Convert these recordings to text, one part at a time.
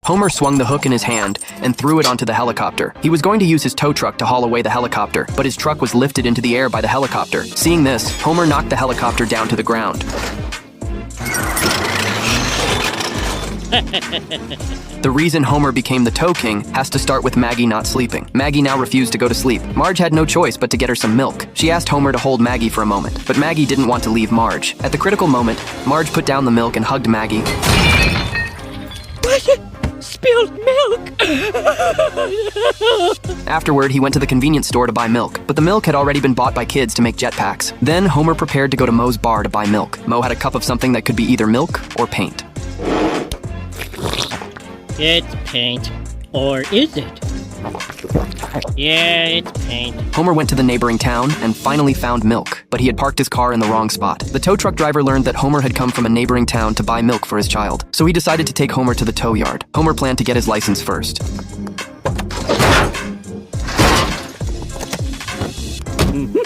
Homer swung the hook in his hand and threw it onto the helicopter. He was going to use his tow truck to haul away the helicopter, but his truck was lifted into the air by the helicopter. Seeing this, Homer knocked the helicopter down to the ground. The reason Homer became the tow king has to start with Maggie not sleeping. Maggie now refused to go to sleep. Marge had no choice but to get her some milk. She asked Homer to hold Maggie for a moment, but Maggie didn't want to leave Marge. At the critical moment, Marge put down the milk and hugged Maggie. Spilled milk! Afterward, he went to the convenience store to buy milk, but the milk had already been bought by kids to make jetpacks. Then Homer prepared to go to Moe's bar to buy milk. Moe had a cup of something that could be either milk or paint. It's paint. Or is it? Yeah, it's paint. Homer went to the neighboring town and finally found milk, but he had parked his car in the wrong spot. The tow truck driver learned that Homer had come from a neighboring town to buy milk for his child, so he decided to take Homer to the tow yard. Homer planned to get his license first.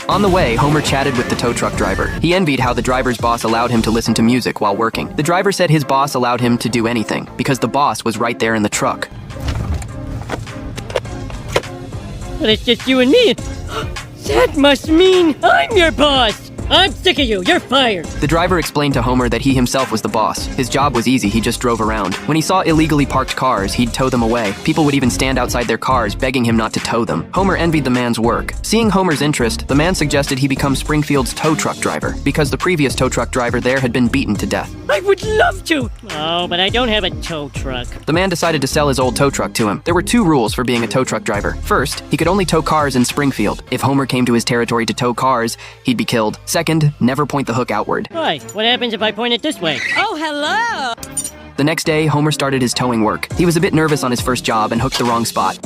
On the way, Homer chatted with the tow truck driver. He envied how the driver's boss allowed him to listen to music while working. The driver said his boss allowed him to do anything because the boss was right there in the truck. But it's just you and me. That must mean I'm your boss. I'm sick of you. You're fired. The driver explained to Homer that he himself was the boss. His job was easy, he just drove around. When he saw illegally parked cars, he'd tow them away. People would even stand outside their cars begging him not to tow them. Homer envied the man's work. Seeing Homer's interest, the man suggested he become Springfield's tow truck driver, because the previous tow truck driver there had been beaten to death. I would love to. Oh, but I don't have a tow truck. The man decided to sell his old tow truck to him. There were 2 rules for being a tow truck driver. First, he could only tow cars in Springfield. If Homer came to his territory to tow cars, he'd be killed. Second, never point the hook outward. Why? What happens if I point it this way? Oh, hello! The next day, Homer started his towing work. He was a bit nervous on his first job and hooked the wrong spot.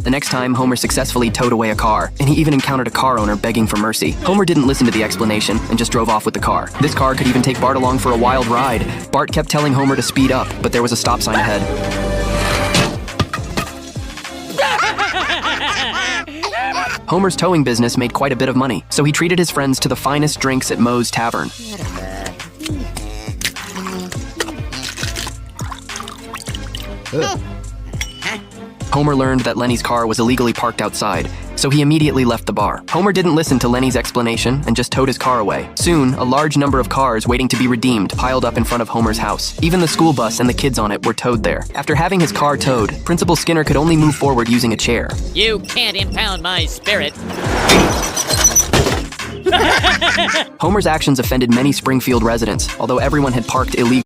The next time, Homer successfully towed away a car, and he even encountered a car owner begging for mercy. Homer didn't listen to the explanation and just drove off with the car. This car could even take Bart along for a wild ride. Bart kept telling Homer to speed up, but there was a stop sign ahead. Homer's towing business made quite a bit of money, so he treated his friends to the finest drinks at Moe's Tavern. Homer learned that Lenny's car was illegally parked outside, so he immediately left the bar. Homer didn't listen to Lenny's explanation and just towed his car away. Soon, a large number of cars waiting to be redeemed piled up in front of Homer's house. Even the school bus and the kids on it were towed there. After having his car towed, Principal Skinner could only move forward using a chair. You can't impound my spirit. Homer's actions offended many Springfield residents, although everyone had parked illegally.